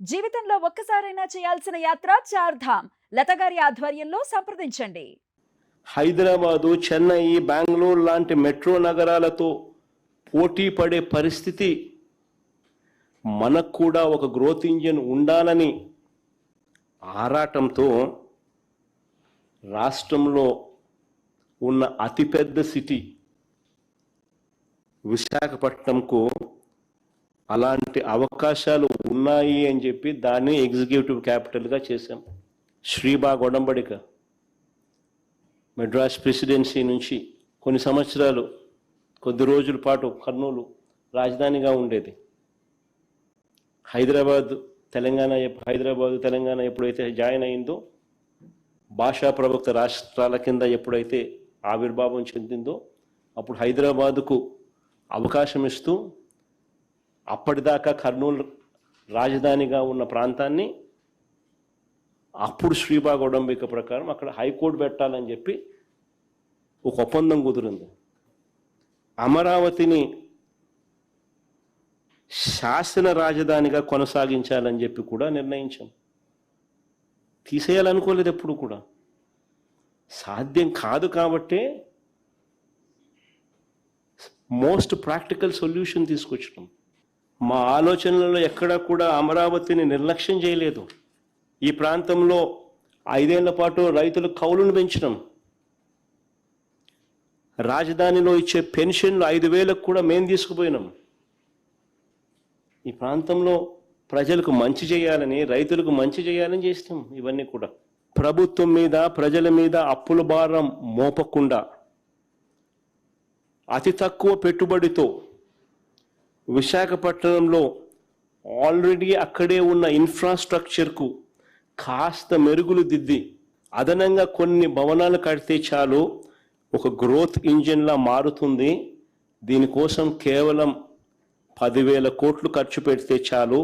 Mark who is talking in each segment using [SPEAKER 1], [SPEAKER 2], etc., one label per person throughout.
[SPEAKER 1] జీవితంలో ఒక్కసారైనా చేయాల్సిన యాత్ర చార్ధామ్. లతగారి ఆధ్వర్యంలో సంప్రదించండి.
[SPEAKER 2] హైదరాబాదు, చెన్నై, బెంగళూరు లాంటి మెట్రో నగరాలతో పోటీ పడే పరిస్థితి మనకు కూడా ఒక గ్రోత్ ఇంజిన్ ఉండాలని ఆరాటంతో రాష్ట్రంలో ఉన్న అతిపెద్ద సిటీ విశాఖపట్నంకు అలాంటి అవకాశాలు ఉన్నాయి అని చెప్పి దాన్ని ఎగ్జిక్యూటివ్ క్యాపిటల్గా చేశాం. శ్రీబాగ్ ఒడంబడిక మెడ్రాస్ ప్రెసిడెన్సీ నుంచి కొన్ని సంవత్సరాలు కొద్ది రోజుల పాటు కర్నూలు రాజధానిగా ఉండేది. హైదరాబాద్ తెలంగాణ ఎప్పుడైతే జాయిన్ అయిందో, భాషా ప్రవక్త రాష్ట్రాల కింద ఎప్పుడైతే ఆవిర్భావం చెందిందో, అప్పుడు హైదరాబాదుకు అవకాశం ఇస్తూ అప్పటిదాకా కర్నూలు రాజధానిగా ఉన్న ప్రాంతాన్ని అప్పుడు శ్రీబాగ్ ఒడంబిక ప్రకారం అక్కడ హైకోర్టు పెట్టాలని చెప్పి ఒక ఒప్పందం కుదిరింది. అమరావతిని శాసన రాజధానిగా కొనసాగించాలని చెప్పి కూడా నిర్ణయించాం. తీసేయాలనుకోలేదు, ఎప్పుడు కూడా సాధ్యం కాదు. కాబట్టే మోస్ట్ ప్రాక్టికల్ సొల్యూషన్ తీసుకొచ్చినాం. మా ఆలోచనలలో ఎక్కడా కూడా అమరావతిని నిర్లక్ష్యం చేయలేదు. ఈ ప్రాంతంలో 5 ఏళ్ల పాటు రైతులు కౌలును పెంచినాం. రాజధానిలో ఇచ్చే పెన్షన్లు 5,000కు కూడా మేము తీసుకుపోయినాం. ఈ ప్రాంతంలో ప్రజలకు మంచి చేయాలని, రైతులకు మంచి చేయాలని చేస్తాం. ఇవన్నీ కూడా ప్రభుత్వం మీద, ప్రజల మీద అప్పుల భారం మోపకుండా అతి తక్కువ పెట్టుబడితో విశాఖపట్నంలో ఆల్రెడీ అక్కడే ఉన్న ఇన్ఫ్రాస్ట్రక్చర్కు కాస్త మెరుగులు దిద్ది అదనంగా కొన్ని భవనాలు కడితే చాలు ఒక గ్రోత్ ఇంజిన్లా మారుతుంది. దీనికోసం కేవలం 10,000 కోట్లు ఖర్చు పెడితే చాలు.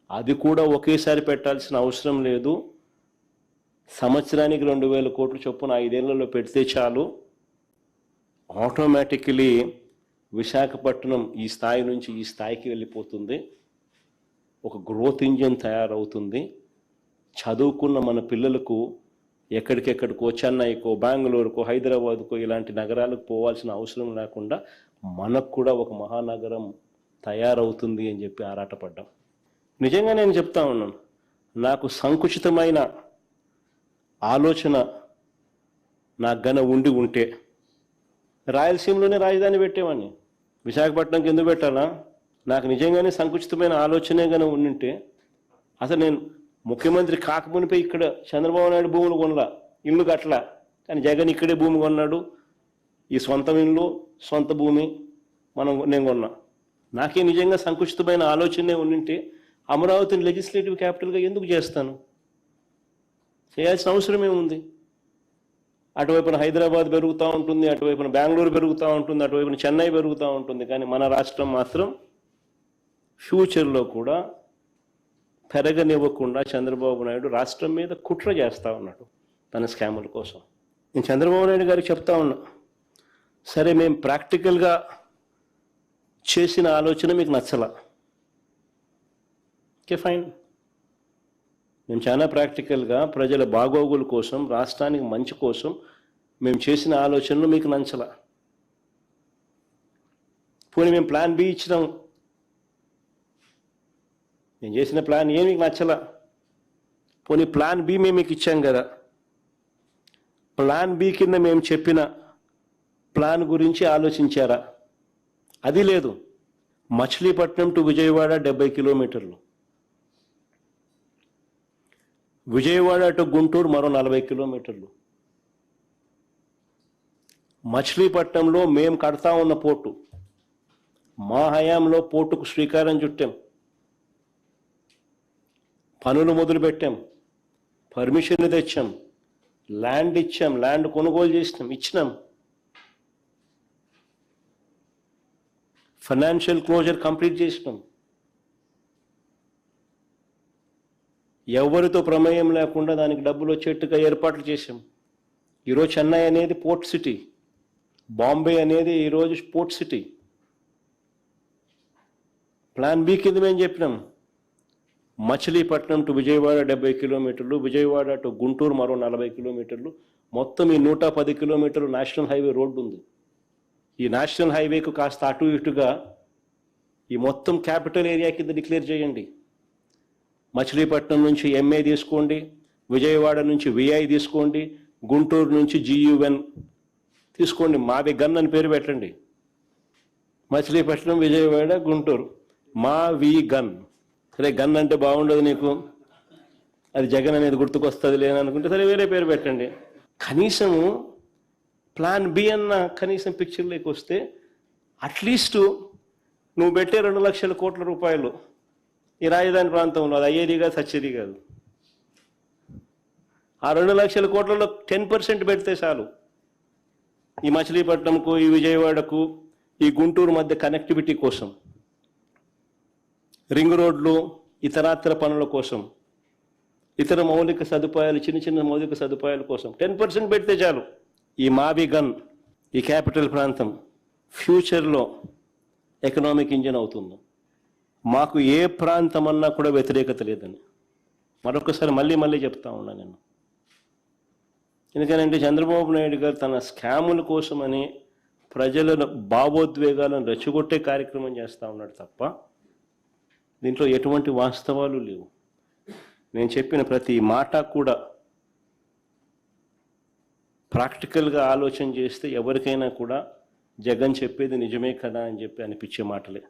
[SPEAKER 2] అది కూడా ఒకేసారి పెట్టాల్సిన అవసరం లేదు. సంవత్సరానికి 2,000 కోట్లు చొప్పున 5 ఏళ్లలో పెడితే చాలు. ఆటోమేటికలీ విశాఖపట్నం ఈ స్థాయి నుంచి ఈ స్థాయికి వెళ్ళిపోతుంది. ఒక గ్రోత్ ఇంజిన్ తయారవుతుంది. చదువుకున్న మన పిల్లలకు ఎక్కడికెక్కడికో, చెన్నైకో, బెంగళూరుకో, హైదరాబాద్కో ఇలాంటి నగరాలకు పోవాల్సిన అవసరం లేకుండా మనకు కూడా ఒక మహానగరం తయారవుతుంది అని చెప్పి ఆరాటపడ్డాం. నిజంగా నేను చెప్తా ఉన్నాను, నాకు సంకుచితమైన ఆలోచన నాకు గన ఉంటే రాయలసీమలోనే రాజధాని పెట్టేవాడిని. విశాఖపట్నంకి ఎందుకు పెట్టాలా? నాకు నిజంగానే సంకుచితమైన ఆలోచనే కనుక ఉండింటే అసలు నేను ముఖ్యమంత్రి కాకమునిపై ఇక్కడ చంద్రబాబు నాయుడు భూములు కొనలా, ఇల్లు కట్టలా. కానీ జగన్ ఇక్కడే భూమి కొన్నాడు. ఈ సొంత ఇల్లు, సొంత భూమి నేను కొన్నా. నాకే నిజంగా సంకుచితమైన ఆలోచనే ఉండింటే అమరావతిని లెజిస్లేటివ్ క్యాపిటల్గా ఎందుకు చేస్తాను? చేయాల్సిన అవసరం ఏముంది? అటువైపున హైదరాబాద్ పెరుగుతూ ఉంటుంది, అటువైపున బెంగళూరు పెరుగుతూ ఉంటుంది, అటువైపున చెన్నై పెరుగుతూ ఉంటుంది. కానీ మన రాష్ట్రం మాత్రం ఫ్యూచర్లో కూడా పెరగనివ్వకుండా చంద్రబాబు నాయుడు రాష్ట్రం మీద కుట్ర చేస్తూ ఉన్నాడు తన స్కాముల కోసం. నేను చంద్రబాబు నాయుడు గారికి చెప్తా ఉన్నా, సరే మేము ప్రాక్టికల్గా చేసిన ఆలోచన మీకు నచ్చలా, ఓకే ఫైన్. మేము చాలా ప్రాక్టికల్గా ప్రజల బాగోగుల కోసం, రాష్ట్రానికి మంచి కోసం మేము చేసిన ఆలోచనలు మీకు నచ్చలా. పోనీ మేము ప్లాన్ బి ఇచ్చినాం, నేను చేసిన ప్లాన్ ఏ మీకు నచ్చలా. పోనీ ప్లాన్ బి మేము మీకు ఇచ్చాం కదా, ప్లాన్ బి కింద మేము చెప్పిన ప్లాన్ గురించి ఆలోచించారా? అది లేదు. మచిలీపట్నం టు విజయవాడ 70 కిలోమీటర్లు, విజయవాడ టు గుంటూరు మరో 40 కిలోమీటర్లు. మచిలీపట్నంలో మేము కడతా ఉన్న పోర్టు, మా హయాంలో పోర్టుకు శ్రీకారం చుట్టాం, పనులు మొదలుపెట్టాం, పర్మిషన్ తెచ్చాం, ల్యాండ్ ఇచ్చాం, ల్యాండ్ కొనుగోలు చేసినాం, ఇచ్చినాం, ఫైనాన్షియల్ క్లోజర్ కంప్లీట్ చేసినాం. ఎవరితో ప్రమేయం లేకుండా దానికి డబ్బులు వచ్చేట్టుగా ఏర్పాట్లు చేశాం. ఈరోజు చెన్నై అనేది పోర్ట్ సిటీ, బాంబే అనేది ఈరోజు పోర్ట్ సిటీ. ప్లాన్ బి కింద మేము చెప్పినాం, మచిలీపట్నం టు విజయవాడ 70 కిలోమీటర్లు, విజయవాడ టు గుంటూరు మరో 40 కిలోమీటర్లు, మొత్తం ఈ 110 కిలోమీటర్లు నేషనల్ హైవే రోడ్డు ఉంది. ఈ నేషనల్ హైవేకు కాస్త అటు ఇటుగా ఈ మొత్తం క్యాపిటల్ ఏరియా కింద డిక్లేర్ చేయండి. మచిలీపట్నం నుంచి ఎంఏ తీసుకోండి, విజయవాడ నుంచి విఐ తీసుకోండి, గుంటూరు నుంచి జియుఎన్ తీసుకోండి, మావి గన్ అని పేరు పెట్టండి. మచిలీపట్నం, విజయవాడ, గుంటూరు, మావి గన్. సరే, గన్ అంటే బాగుండదు నీకు, అది జగన్ అనేది గుర్తుకొస్తుంది లేననుకుంటే సరే వేరే పేరు పెట్టండి. కనీసము ప్లాన్ బి అన్న కనీసం పిక్చర్లోకి వస్తే అట్లీస్ట్ నువ్వు పెట్టే 2 లక్షల కోట్ల రూపాయలు ఈ రాజధాని ప్రాంతంలో అది అయ్యేది కాదు, సచ్చేది కాదు. ఆ 2 లక్షల కోట్లలో 10% పెడితే చాలు. ఈ మచిలీపట్నంకు, ఈ విజయవాడకు, ఈ గుంటూరు మధ్య కనెక్టివిటీ కోసం, రింగ్ రోడ్లు, ఇతరాతర పనుల కోసం, ఇతర మౌలిక సదుపాయాలు, చిన్న చిన్న మౌలిక సదుపాయాల కోసం 10% పెడితే చాలు. ఈ మావి గన్, ఈ క్యాపిటల్ ప్రాంతం ఫ్యూచర్లో ఎకనామిక్ ఇంజిన్ అవుతుంది. మాకు ఏ ప్రాంతం అన్నా కూడా వ్యతిరేకత లేదని మరొకసారి మళ్ళీ చెప్తా ఉన్నా నేను. ఎందుకంటే చంద్రబాబు నాయుడు గారు తన స్కాముల కోసమని ప్రజల భావోద్వేగాలను రెచ్చగొట్టే కార్యక్రమం చేస్తూ ఉన్నాడు తప్ప దీంట్లో ఎటువంటి వాస్తవాలు లేవు. నేను చెప్పిన ప్రతి మాట కూడా ప్రాక్టికల్గా ఆలోచన చేస్తే ఎవరికైనా కూడా జగన్ చెప్పేది నిజమే కదా అని చెప్పి అనిపించే మాటలే.